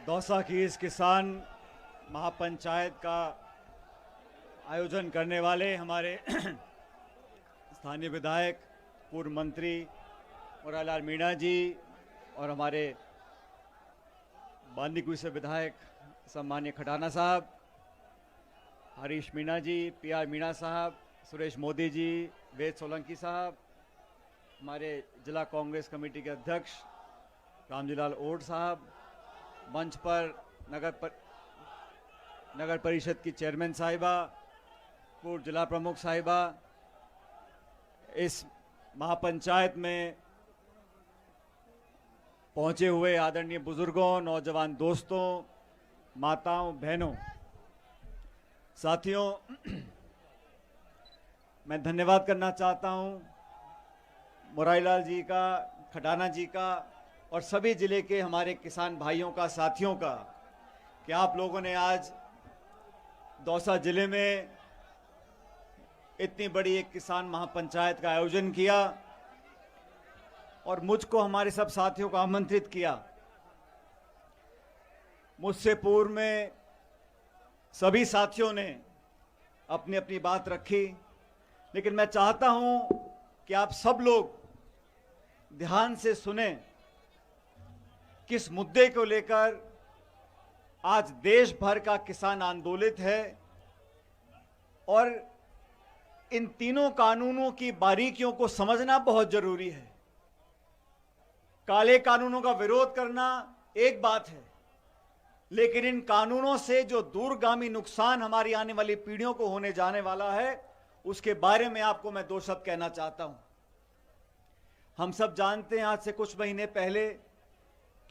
दौसा की इस किसान महापंचायत का आयोजन करने वाले हमारे स्थानीय विधायक, पूर्व मंत्री मुरारीलाल मीणा जी और हमारे बांदीकुई से विधायक सम्मान्य खटाना साहब, हरीश मीणा जी, पीआर मीणा साहब, सुरेश मोदी जी, वेद सोलंकी साहब, हमारे जिला कांग्रेस कमेटी के अध्यक्ष रामजीलाल ओड साहब, मंच पर नगर परिषद की चेयरमैन साहिबा, पूर्व जिला प्रमुख साहिबा, इस महापंचायत में पहुंचे हुए आदरणीय बुजुर्गों, नौजवान दोस्तों, माताओं, बहनों, साथियों, मैं धन्यवाद करना चाहता हूं मुरारीलाल जी का, खटाना जी का और सभी जिले के हमारे किसान भाइयों का, साथियों का, कि आप लोगों ने आज दौसा जिले में इतनी बड़ी एक किसान महापंचायत का आयोजन किया और मुझको, हमारे सब साथियों को आमंत्रित किया। मुझसे पूर्व में सभी साथियों ने अपनी अपनी बात रखी, लेकिन मैं चाहता हूं कि आप सब लोग ध्यान से सुने किस मुद्दे को लेकर आज देश भर का किसान आंदोलित है और इन तीनों कानूनों की बारीकियों को समझना बहुत जरूरी है। काले कानूनों का विरोध करना एक बात है, लेकिन इन कानूनों से जो दूरगामी नुकसान हमारी आने वाली पीढ़ियों को होने जाने वाला है, उसके बारे में आपको मैं दो शब्द कहना चाहता हूं। हम सब जानते हैं, आज से कुछ महीने पहले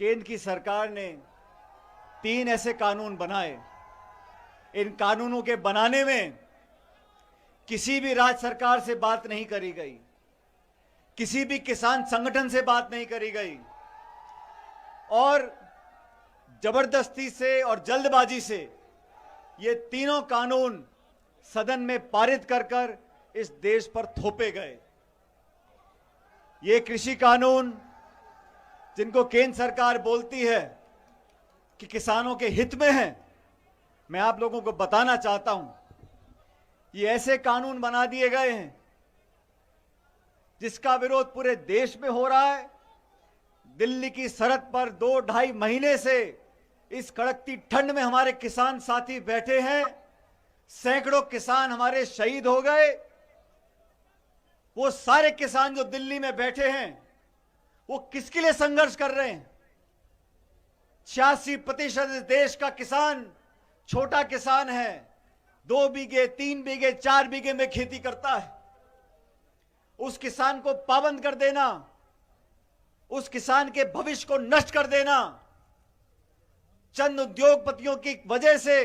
केंद्र की सरकार ने 3 ऐसे कानून बनाए। इन कानूनों के बनाने में किसी भी राज्य सरकार से बात नहीं करी गई, किसी भी किसान संगठन से बात नहीं करी गई और जबरदस्ती से और जल्दबाजी से ये तीनों कानून सदन में पारित कर इस देश पर थोपे गए। ये कृषि कानून, जिनको केंद्र सरकार बोलती है कि किसानों के हित में है, मैं आप लोगों को बताना चाहता हूं, ये ऐसे कानून बना दिए गए हैं जिसका विरोध पूरे देश में हो रहा है। दिल्ली की सरहद पर 2-2.5 महीने से इस कड़कती ठंड में हमारे किसान साथी बैठे हैं। सैकड़ों किसान हमारे शहीद हो गए। वो सारे किसान जो दिल्ली में बैठे हैं, वो किसके लिए संघर्ष कर रहे हैं? 86% देश का किसान छोटा किसान है, 2 बीघे, 3 बीघे, 4 बीघे में खेती करता है। उस किसान को पाबंद कर देना, उस किसान के भविष्य को नष्ट कर देना, चंद उद्योगपतियों की वजह से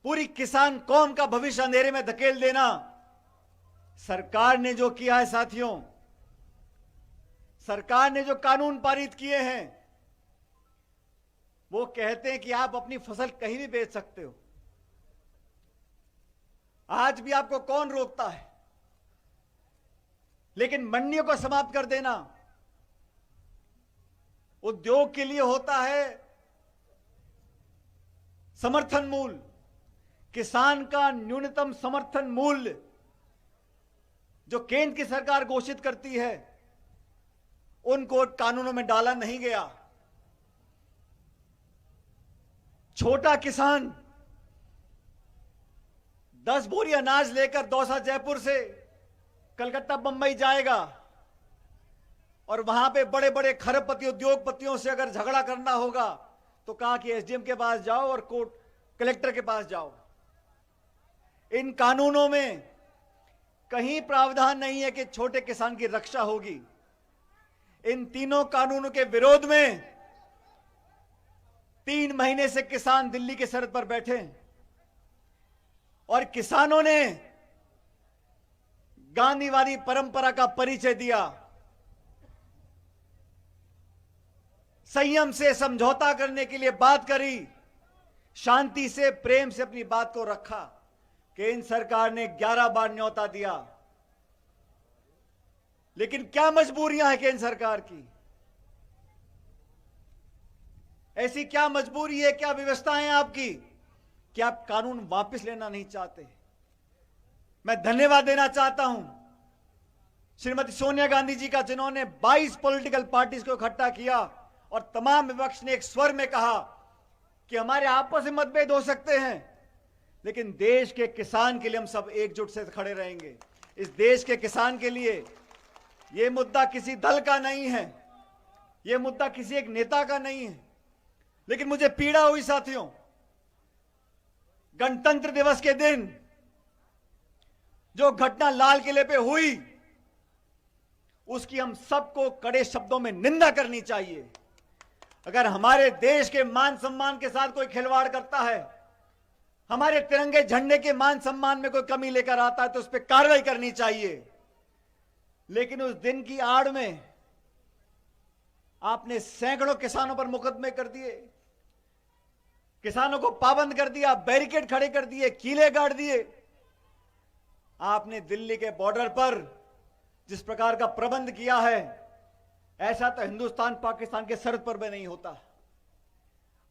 पूरी किसान कौम का भविष्य अंधेरे में धकेल देना, सरकार ने जो किया है साथियों, सरकार ने जो कानून पारित किए हैं, वो कहते हैं कि आप अपनी फसल कहीं भी बेच सकते हो। आज भी आपको कौन रोकता है? लेकिन मंडियों को समाप्त कर देना उद्योग के लिए होता है समर्थन मूल्य। किसान का न्यूनतम समर्थन मूल्य जो केंद्र की सरकार घोषित करती है, उनको कानूनों में डाला नहीं गया। छोटा किसान 10 बोरी अनाज लेकर दौसा जयपुर से कलकत्ता बंबई जाएगा और वहां पे बड़े बड़े खरबपति उद्योगपतियों से अगर झगड़ा करना होगा तो कहा कि एसडीएम के पास जाओ और कोर्ट कलेक्टर के पास जाओ। इन कानूनों में कहीं प्रावधान नहीं है कि छोटे किसान की रक्षा होगी। इन तीनों कानूनों के विरोध में 3 महीने से किसान दिल्ली के सरहद पर बैठे हैं और किसानों ने गांधीवादी परंपरा का परिचय दिया। संयम से समझौता करने के लिए बात करी, शांति से, प्रेम से अपनी बात को रखा। केंद्र सरकार ने 11 बार न्योता दिया, लेकिन क्या मजबूरियां हैं केंद्र सरकार की? ऐसी क्या मजबूरी है, क्या व्यवस्थाएं हैं आपकी कि आप कानून वापस लेना नहीं चाहते? मैं धन्यवाद देना चाहता हूं श्रीमती सोनिया गांधी जी का, जिन्होंने 22 पॉलिटिकल पार्टीज को इकट्ठा किया और तमाम विपक्ष ने एक स्वर में कहा कि हमारे आपस में मतभेद हो सकते हैं, लेकिन देश के किसान के लिए हम सब एकजुट से खड़े रहेंगे। इस देश के किसान के लिए यह मुद्दा किसी दल का नहीं है, यह मुद्दा किसी एक नेता का नहीं है। लेकिन मुझे पीड़ा हुई साथियों, गणतंत्र दिवस के दिन जो घटना लाल किले पे हुई, उसकी हम सबको कड़े शब्दों में निंदा करनी चाहिए। अगर हमारे देश के मान सम्मान के साथ कोई खिलवाड़ करता है, हमारे तिरंगे झंडे के मान सम्मान में कोई कमी लेकर आता है, तो उस पर कार्रवाई करनी चाहिए। लेकिन उस दिन की आड़ में आपने सैकड़ों किसानों पर मुकदमे कर दिए, किसानों को पाबंद कर दिया, बैरिकेड खड़े कर दिए, कीले गाड़ दिए। आपने दिल्ली के बॉर्डर पर जिस प्रकार का प्रबंध किया है, ऐसा तो हिंदुस्तान पाकिस्तान के सरहद पर भी नहीं होता।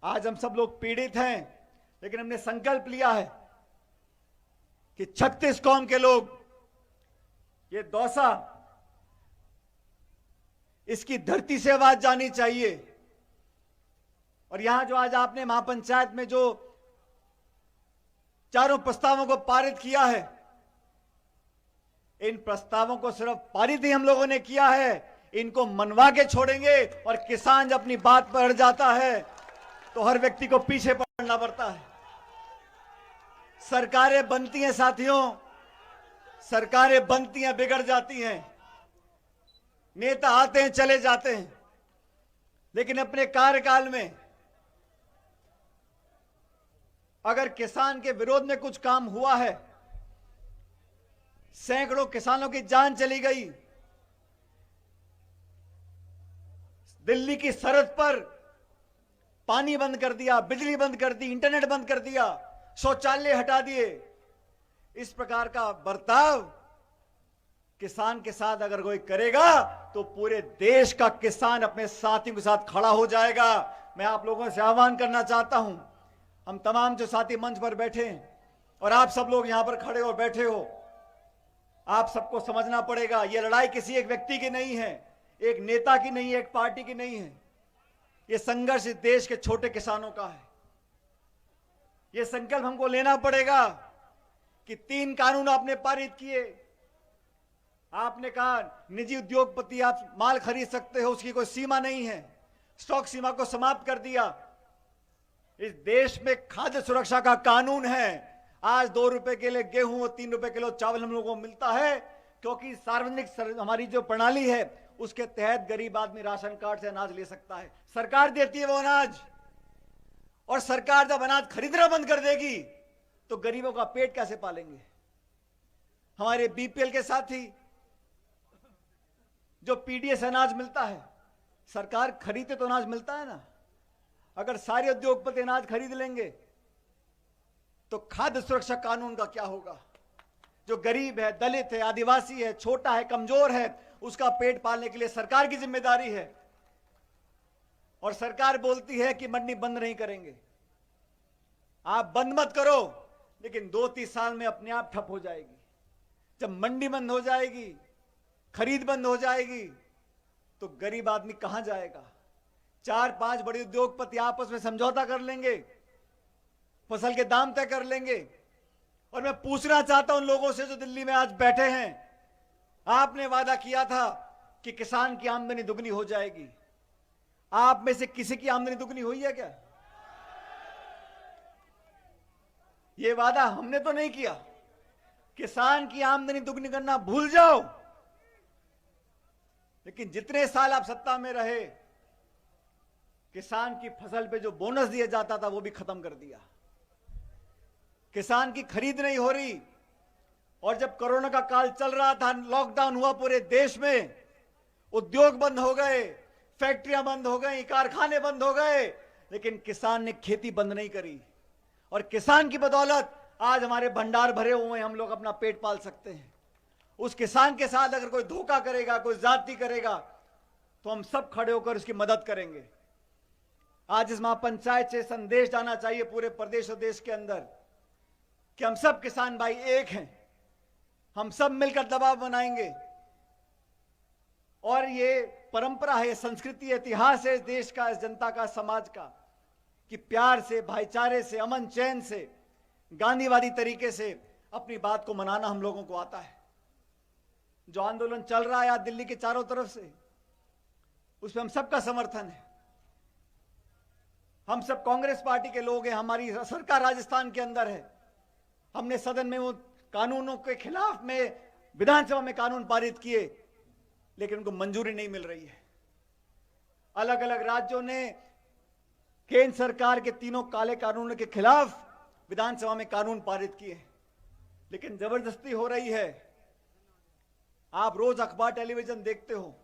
आज हम सब लोग पीड़ित हैं, लेकिन हमने संकल्प लिया है कि 36 कौम के लोग, ये दौसा, इसकी धरती से आवाज जानी चाहिए। और यहां जो आज आपने महापंचायत में जो चारों प्रस्तावों को पारित किया है, इन प्रस्तावों को सिर्फ पारित ही हम लोगों ने किया है, इनको मनवा के छोड़ेंगे। और किसान जब अपनी बात पर अड़ जाता है तो हर व्यक्ति को पीछे पड़ना पड़ता है। सरकारें बनती हैं साथियों, सरकारें बनती हैं, बिगड़ जाती हैं, नेता आते हैं चले जाते हैं, लेकिन अपने कार्यकाल में अगर किसान के विरोध में कुछ काम हुआ है, सैकड़ों किसानों की जान चली गई, दिल्ली की सरहद पर पानी बंद कर दिया, बिजली बंद कर दी, इंटरनेट बंद कर दिया, शौचालय हटा दिए, इस प्रकार का बर्ताव किसान के साथ अगर कोई करेगा तो पूरे देश का किसान अपने साथियों के साथ खड़ा हो जाएगा। मैं आप लोगों से आह्वान करना चाहता हूं, हम तमाम जो साथी मंच पर बैठे हैं और आप सब लोग यहां पर खड़े और बैठे हो, आप सबको समझना पड़ेगा, यह लड़ाई किसी एक व्यक्ति की नहीं है, एक नेता की नहीं है, एक पार्टी की नहीं है। यह संघर्ष इस देश के छोटे किसानों का है। यह संकल्प हमको लेना पड़ेगा कि 3 कानून आपने पारित किए। आपने कहा निजी उद्योगपति आप माल खरीद सकते हो, उसकी कोई सीमा नहीं है, स्टॉक सीमा को समाप्त कर दिया। इस देश में खाद्य सुरक्षा का कानून है। आज 2 रुपए के लिए गेहूं और 3 रुपए किलो चावल हम लोगों को मिलता है, क्योंकि सार्वजनिक हमारी जो प्रणाली है उसके तहत गरीब आदमी राशन कार्ड से अनाज ले सकता है। सरकार देती है वो अनाज, और सरकार जब अनाज खरीदना बंद कर देगी तो गरीबों का पेट कैसे पालेंगे? हमारे बीपीएल के साथी जो पीडीएस अनाज मिलता है, सरकार खरीदे तो अनाज मिलता है ना। अगर सारे उद्योगपति अनाज खरीद लेंगे तो खाद्य सुरक्षा कानून का क्या होगा? जो गरीब है, दलित है, आदिवासी है, छोटा है, कमजोर है, उसका पेट पालने के लिए सरकार की जिम्मेदारी है। और सरकार बोलती है कि मंडी बंद नहीं करेंगे। आप बंद मत करो, लेकिन 2-3 साल में अपने आप ठप हो जाएगी। जब मंडी बंद हो जाएगी, खरीद बंद हो जाएगी, तो गरीब आदमी कहां जाएगा? 4-5 बड़े उद्योगपति आपस में समझौता कर लेंगे, फसल के दाम तय कर लेंगे। और मैं पूछना चाहता हूं उन लोगों से जो दिल्ली में आज बैठे हैं, आपने वादा किया था कि किसान की आमदनी दुगनी हो जाएगी। आप में से किसी की आमदनी दुगनी हुई है क्या? यह वादा हमने तो नहीं किया। किसान की आमदनी दुगनी करना भूल जाओ। लेकिन जितने साल आप सत्ता में रहे, किसान की फसल पे जो बोनस दिया जाता था वो भी खत्म कर दिया। किसान की खरीद नहीं हो रही। और जब कोरोना का काल चल रहा था, लॉकडाउन हुआ पूरे देश में, उद्योग बंद हो गए, फैक्ट्रियां बंद हो गई, कारखाने बंद हो गए, लेकिन किसान ने खेती बंद नहीं करी। और किसान की बदौलत आज हमारे भंडार भरे हुए हैं, हम लोग अपना पेट पाल सकते हैं। उस किसान के साथ अगर कोई धोखा करेगा, कोई ज्यादती करेगा, तो हम सब खड़े होकर उसकी मदद करेंगे। आज इस महापंचायत से संदेश जाना चाहिए पूरे प्रदेश और देश के अंदर कि हम सब किसान भाई एक हैं, हम सब मिलकर दबाव बनाएंगे। और ये परंपरा है, संस्कृति, इतिहास है इस देश का, इस जनता का, समाज का, कि प्यार से, भाईचारे से, अमन चैन से, गांधीवादी तरीके से अपनी बात को मनाना हम लोगों को आता है। जो आंदोलन चल रहा है आज दिल्ली के चारों तरफ से, उसमें हम सबका समर्थन है। हम सब कांग्रेस पार्टी के लोग हैं, हमारी सरकार राजस्थान के अंदर है। हमने सदन में वो कानूनों के खिलाफ में विधानसभा में कानून पारित किए, लेकिन उनको मंजूरी नहीं मिल रही है। अलग अलग राज्यों ने केंद्र सरकार के तीनों काले कानूनों के खिलाफ विधानसभा में कानून पारित किए, लेकिन जबरदस्ती हो रही है। आप रोज अखबार टेलीविजन देखते हो,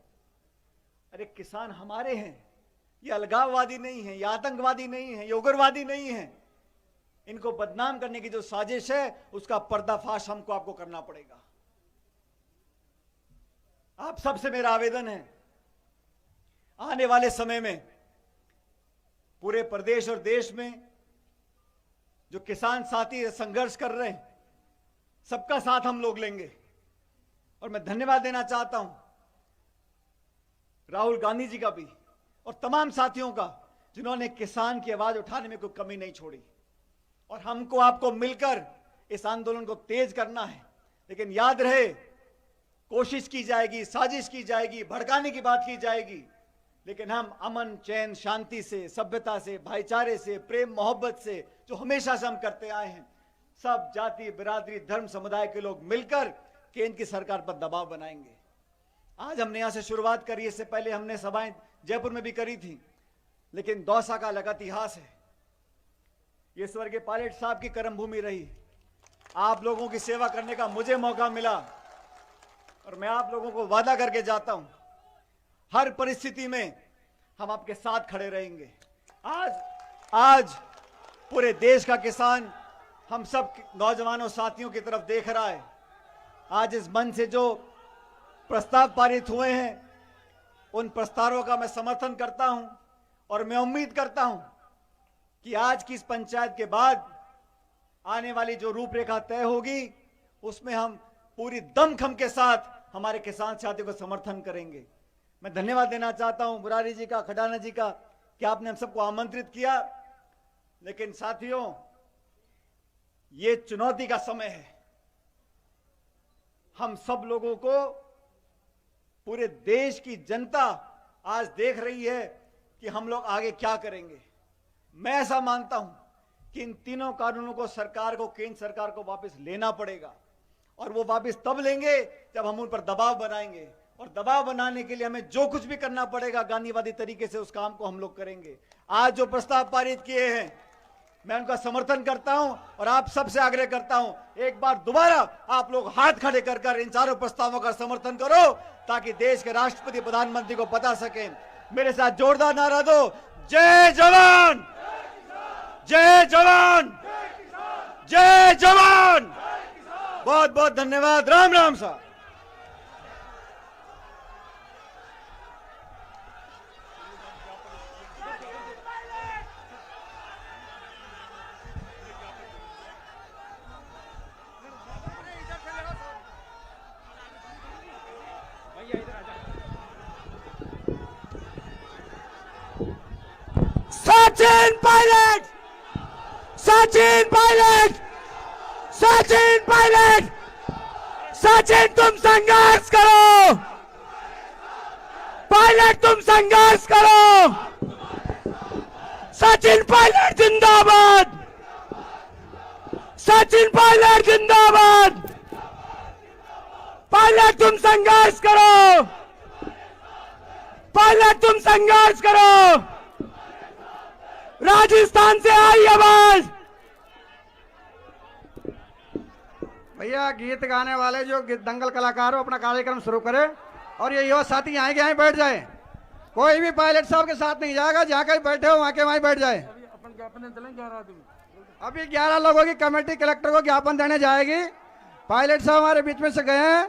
अरे किसान हमारे हैं, ये अलगाववादी नहीं है, ये आतंकवादी नहीं है, ये उग्रवादी नहीं है। इनको बदनाम करने की जो साजिश है उसका पर्दाफाश हमको आपको करना पड़ेगा। आप सबसे मेरा आवेदन है, आने वाले समय में पूरे प्रदेश और देश में जो किसान साथी संघर्ष कर रहे हैं, सबका साथ हम लोग लेंगे। और मैं धन्यवाद देना चाहता हूं राहुल गांधी जी का भी और तमाम साथियों का, जिन्होंने किसान की आवाज उठाने में कोई कमी नहीं छोड़ी। और हमको आपको मिलकर इस आंदोलन को तेज करना है। लेकिन याद रहे, कोशिश की जाएगी, साजिश की जाएगी, भड़काने की बात की जाएगी, लेकिन हम अमन चैन शांति से, सभ्यता से, भाईचारे से, प्रेम मोहब्बत से, जो हमेशा से हम करते आए हैं, सब जाति, बिरादरी, धर्म, समुदाय के लोग मिलकर केंद्र की सरकार पर दबाव बनाएंगे। आज हमने यहां से शुरुआत करी, इससे पहले हमने सभाएं जयपुर में भी करी थी, लेकिन दौसा का अलग इतिहास है। ये स्वर्गीय पायलट साहब की कर्मभूमि रही। आप लोगों की सेवा करने का मुझे मौका मिला और मैं आप लोगों को वादा करके जाता हूं, हर परिस्थिति में हम आपके साथ खड़े रहेंगे। आज पूरे देश का किसान हम सब नौजवानों साथियों की तरफ देख रहा है। आज इस मंच से जो प्रस्ताव पारित हुए हैं, उन प्रस्तावों का मैं समर्थन करता हूं और मैं उम्मीद करता हूं कि आज की इस पंचायत के बाद आने वाली जो रूपरेखा तय होगी, उसमें हम पूरी दमखम के साथ हमारे किसान साथियों को समर्थन करेंगे। मैं धन्यवाद देना चाहता हूं मुरारी जी का, खडाना जी का, कि आपने हम सबको आमंत्रित किया। लेकिन साथियों, ये चुनौती का समय है। हम सब लोगों को, पूरे देश की जनता आज देख रही है कि हम लोग आगे क्या करेंगे। मैं ऐसा मानता हूं कि इन तीनों कानूनों को सरकार को, केंद्र सरकार को वापस लेना पड़ेगा, और वो वापस तब लेंगे जब हम उन पर दबाव बनाएंगे। और दबाव बनाने के लिए हमें जो कुछ भी करना पड़ेगा गांधीवादी तरीके से, उस काम को हम लोग करेंगे। आज जो प्रस्ताव पारित किए हैं, मैं उनका समर्थन करता हूं और आप सबसे आग्रह करता हूं, एक बार दोबारा आप लोग हाथ खड़े कर इन चारों प्रस्तावों का समर्थन करो, ताकि देश के राष्ट्रपति, प्रधानमंत्री को बता सकें। मेरे साथ जोरदार नारा दो, जय जवान, जय जवान, जय जवान। बहुत बहुत धन्यवाद। राम राम साहब। सचिन पायलट, सचिन पायलट, सचिन पायलट, सचिन तुम संघर्ष करो, पायलट तुम संघर्ष करो, सचिन पायलट जिंदाबाद, सचिन पायलट जिंदाबाद, पायलट तुम संघर्ष करो, पायलट तुम संघर्ष करो। राजस्थान से आई आवाज। भैया गीत गाने वाले जो दंगल कलाकार हो अपना कार्यक्रम शुरू करें, और ये युवा साथी यहाँ के यहाँ बैठ जाए। कोई भी पायलट साहब के साथ नहीं जाएगा, जहाँ कहीं बैठे हो वहाँ के वहीं बैठ जाए। अभी 11 लोगों की कमेटी कलेक्टर को ज्ञापन देने जाएगी। पायलट साहब हमारे बीच में से गए हैं,